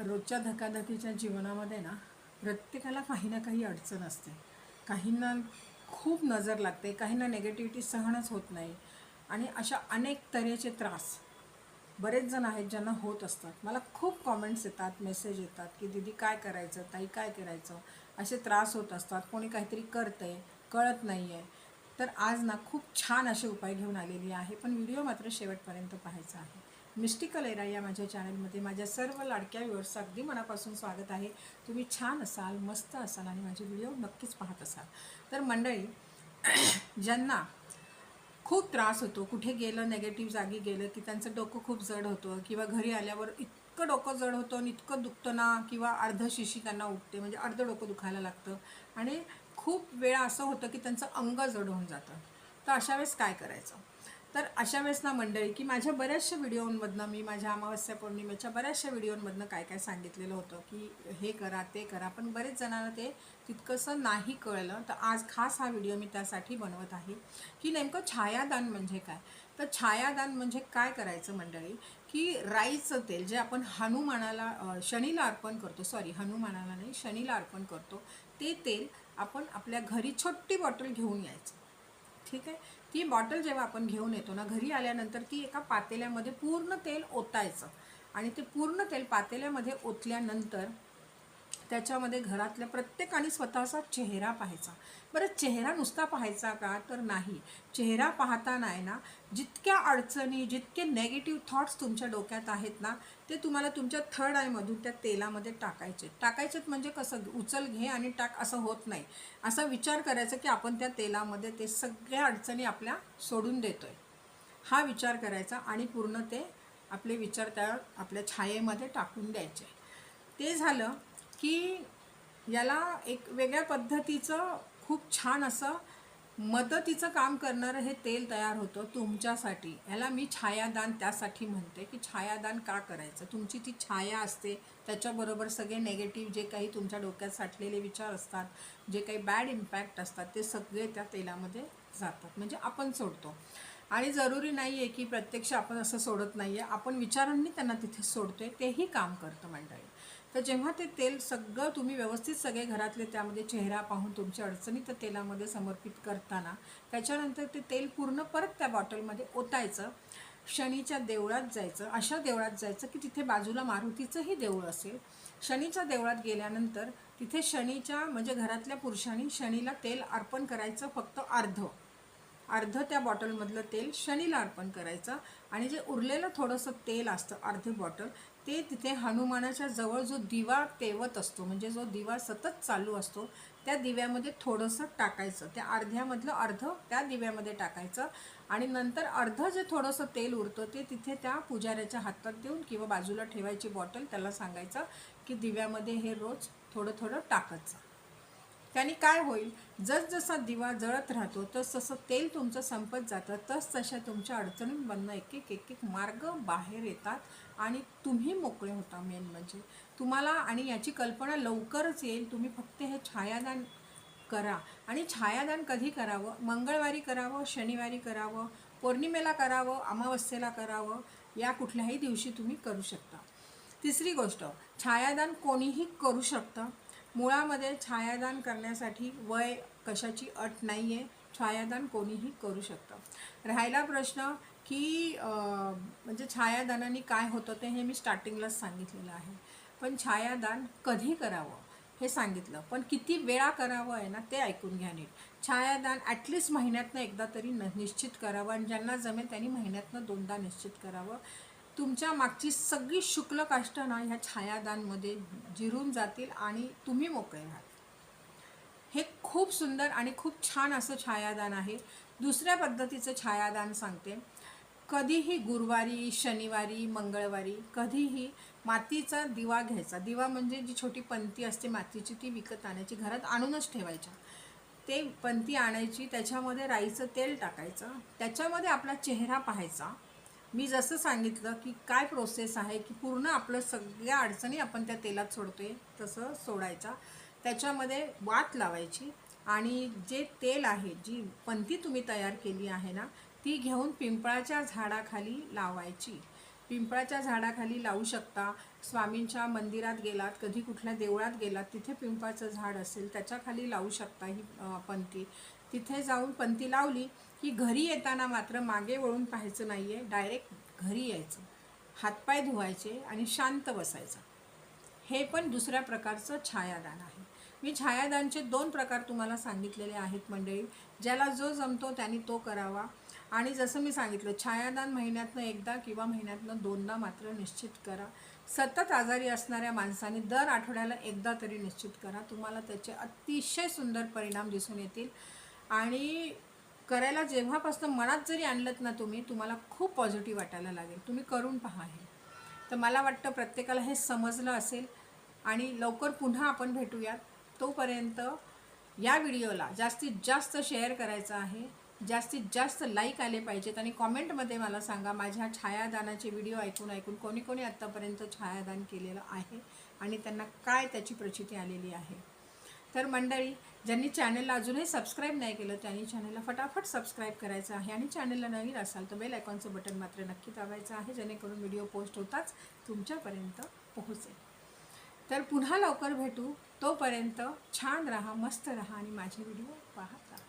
रोजच्या धकाधकीच्या जीवनामध्ये ना प्रत्येकाला काही ना काही अडचण असते. काहींना खूप नजर लागते, काहींना नेगेटिव्हिटी सहनच होत नाही आणि अशा अनेक तऱ्हेचे त्रास बरेच जण आहेत ज्यांना होत असतात. मला खूप कॉमेंट्स येतात, मेसेज येतात की दीदी काय करायचं, ताई काय करायचं, असे त्रास होत असतात. कोणी काहीतरी करतंय, कळत नाही आहे. तर आज ना खूप छान असे उपाय घेऊन आलेली आहे, पण व्हिडिओ मात्र शेवटपर्यंत पाहायचा आहे. मिस्टिकल एरा या माझ्या चॅनलमध्ये माझ्या सर्व लाडक्या व्ह्यूअर्सचं अगदी मनापासून स्वागत आहे. तुम्ही छान असाल, मस्त असाल आणि माझे व्हिडिओ नक्कीच पाहत असाल. तर मंडळी, ज्यांना खूप त्रास होतो, कुठे गेलं, नेगेटिव्ह जागी गेलं की त्यांचं डोकं खूप जड होतं किंवा घरी आल्यावर इतकं डोकं जड होतं आणि इतकं दुखतं ना, किंवा अर्धशिशी त्यांना उठते, म्हणजे अर्धं डोकं दुखायला लागतं आणि खूप वेळा असं होतं की त्यांचं अंग जड होऊन जातं. तर अशा वेळेस काय करायचं? तर अशा वेळेस ना मंडळी, की माझ्या बऱ्याचशा व्हिडिओंमधनं, मी माझ्या अमावस्या पौर्णिमेच्या बऱ्याचशा व्हिडिओंमधनं काय काय सांगितलेलं होतं की हे करा, ते करा, पण बरेच जणांना ते तितकंसं नाही कळलं. तर आज खास हा व्हिडिओ मी त्यासाठी बनवत आहे की नेमकं छायादान म्हणजे काय. तर छायादान म्हणजे काय करायचं मंडळी, की राईचं तेल जे आपण हनुमानाला शनीला अर्पण करतो, सॉरी हनुमानाला नाही, शनीला अर्पण करतो, ते तेल आपण आपल्या घरी छोटी बॉटल घेऊन यायचं. ठीक आहे. ती बॉटल जेव्हा आपण घेऊन येतो ना, घरी आल्यानंतर ती एका पातेल्यामध्ये पूर्ण तेल ओतायचं आणि ते पूर्ण तेल पातेल्यामध्ये ओतल्यानंतर त्याच्यामध्ये घरातल्या प्रत्येकाने स्वतःचा चेहरा पाहायचा. बरं, चेहरा नुसता पाहायचा का? तर नाही. चेहरा पाहताना आहे ना, जितक्या अडचणी, जितके नेगेटिव्ह थॉट्स तुमच्या डोक्यात आहेत ना, ते तुम्हाला तुमच्या थर्ड आयमधून त्या तेलामध्ये टाकायचेत. म्हणजे कसं, उचल घे आणि टाक असं होत नाही. असा विचार करायचा की आपण त्या तेलामध्ये ते सगळ्या अडचणी आपल्या सोडून देतोय, हा विचार करायचा आणि पूर्ण ते आपले विचार त्या आपल्या छायेमध्ये टाकून द्यायचे. ते झालं की याला एक वेगळ्या पद्धतीचं खूप छान असं मदतीचं काम करणारं हे तेल तयार होतं तुमच्यासाठी. याला मी छायादान त्यासाठी म्हणते की छायादान का करायचं. तुमची ती छाया असते, त्याच्याबरोबर सगळे नेगेटिव्ह जे काही तुमच्या डोक्यात साठलेले विचार असतात, जे काही बॅड इम्पॅक्ट असतात, ते सगळे त्या तेलामध्ये जातात, म्हणजे आपण सोडतो. आणि जरुरी नाही आहे की प्रत्यक्ष आपण असं सोडत नाही आहे, आपण विचारांनी त्यांना तिथे सोडतोय, तेही काम करतं मंडळी. तर जेव्हा ते तेल सगळं तुम्ही व्यवस्थित सगळे घरातले त्यामध्ये चेहरा पाहून तुमच्या अडचणी त्या तेलामध्ये समर्पित करताना, त्याच्यानंतर ते तेल पूर्ण परत त्या बॉटलमध्ये ओतायचं. शनीच्या देवळात जायचं, अशा देवळात जायचं की तिथे बाजूला मारुतीचंही देऊळ असेल. शनीच्या देवळात गेल्यानंतर तिथे शनीच्या म्हणजे घरातल्या पुरुषांनी शनीला तेल अर्पण करायचं, फक्त अर्ध त्या बॉटलमधलं तेल शनीला अर्पण करायचं आणि जे उरलेलं थोडंसं तेल असतं, अर्धी बॉटल, ते तिथे हनुमानाच्या जवळ जो दिवा तेवत असतो, म्हणजे जो दिवा सतत चालू असतो, त्या दिव्यामध्ये थोडंसं टाकायचं. त्या अर्ध्यामधलं अर्ध त्या दिव्यामध्ये टाकायचं आणि नंतर अर्ध जे थोडंसं तेल उरतं ते तिथे त्या पुजाऱ्याच्या हातात देऊन किंवा बाजूला ठेवायची बॉटल, त्याला सांगायचं की दिव्यामध्ये हे रोज थोडं थोडं टाकायचं. त्याने काय होईल, जसजसा दिवा जळत राहतो तसतसं तेल तुमचं संपत जातं, तसतशा तुमच्या अडचणींमधनं एक एक मार्ग बाहेर येतात आणि तुम्ही मोकळे होता. मेन म्हणजे तुम्हाला, आणि याची कल्पना लवकरच येईल. तुम्ही फक्त हे छायादान करा. आणि छायादान कधी करावं? मंगळवारी करावं, शनिवारी करावं, पौर्णिमेला करावं, अमावस्येला करावं, या कुठल्याही दिवशी तुम्ही करू शकता. तिसरी गोष्ट, छायादान कोणीही करू शकतं. मुळामध्ये छायादान करण्यासाठी वय कशाची अट नाही आहे, छायादान कोणीही करू शकतं. राहिला प्रश्न की म्हणजे छायादानाने काय होतं, ते हे मी स्टार्टिंगलाच सांगितलेलं आहे. पण छायादान कधी करावं हे सांगितलं, पण किती वेळा करावं आहे ना, ते ऐकून घ्या नीट. छायादान ॲटलिस्ट महिन्यातनं एकदा तरी निश्चित करावं आणि ज्यांना जमेल त्यांनी महिन्यातनं 2दा निश्चित करावं. तुमच्या मागची सगळी शुक्ल काष्ट ना ह्या छायादानमध्ये जिरून जातील आणि तुम्ही मोकळे व्हाल. हे खूप सुंदर आणि खूप छान असं छायादान आहे. दुसऱ्या पद्धतीचं छायादान सांगते. कधीही गुरुवारी, शनिवारी, मंगळवारी कधीही मातीचा दिवा घ्यायचा. दिवा म्हणजे जी छोटी पंती असते मातीची, ती विकत आणायची, घरात आणूनच ठेवायच्या. ते पंती आणायची, त्याच्यामध्ये राईचं तेल टाकायचं, त्याच्यामध्ये आपला चेहरा पाहायचा. मी जसं सांगितलं की काय प्रोसेस आहे, की पूर्ण आपलं सगळ्या अडचणी आपण त्या तेलात सोडतोय तसं सोडायचा. त्याच्यामध्ये वात लावायची आणि जे तेल आहे, जी पंथी तुम्ही तयार केली आहे ना, ती घेऊन पिंपळाच्या झाडाखाली लावायची. पिंपळाच्या झाडाखाली लावू शकता. स्वामींच्या मंदिरात गेलात, कधी कुठल्या देवळात गेलात, तिथे पिंपळाचं झाड असेल त्याच्याखाली लावू शकता ही पंती. तिथे जाऊन पंती लावली की घरी येताना मात्र मागे वळून पाहायचं नाही आहे, डायरेक्ट घरी यायचं, हातपाय धुवायचे आणि शांत बसायचं. हे पण दुसऱ्या प्रकारचं छायादान आहे. मी छायादानचे 2 प्रकार तुम्हाला सांगितलेले आहेत मंडळी. ज्याला जो जमतो त्यांनी तो करावा. आणि जसं मी सांगितलं, छायादान महिन्यातनं एकदा किंवा महिन्यातनं 2दा मात्र निश्चित करा. सतत आजारी असणाऱ्या माणसाने दर आठवड्याला एकदा तरी निश्चित करा. तुम्हाला त्याचे अतिशय सुंदर परिणाम दिसून येतील. आणि करायला जेव्हापासून मनात जरी आणलंत ना तुम्हाला खूप पॉझिटिव्ह वाटायला लागेल. तुम्ही करून पहा हे. तर मला वाटतं प्रत्येकाला हे समजलं असेल. आणि लवकर पुन्हा आपण भेटूयात. तोपर्यंत या व्हिडिओला जास्तीत जास्त शेअर करायचं आहे, जास्तीत जास्त लाईक आले पाहिजेत. आणि कॉमेंटमध्ये मला सांगा माझ्या छायादानाचे व्हिडिओ ऐकून कोणी कोणी आत्तापर्यंत छायादान केलेलं आहे आणि त्यांना काय त्याची प्रचिती आलेली आहे. तर मंडळी, ज्यांनी चॅनलला अजूनही सबस्क्राईब नाही केलं त्यांनी चॅनलला फटाफट सबस्क्राईब करायचं आहे. आणि चॅनलला नवीन असाल तर बेल आयकॉनचं बटन मात्र नक्की दाबायचं आहे, जेणेकरून व्हिडिओ पोस्ट होताच तुमच्यापर्यंत पोहोचेल. तर पुन्हा लवकर भेटू. तोपर्यंत छान राहा, मस्त राहा आणि माझे व्हिडिओ पाहत राहा.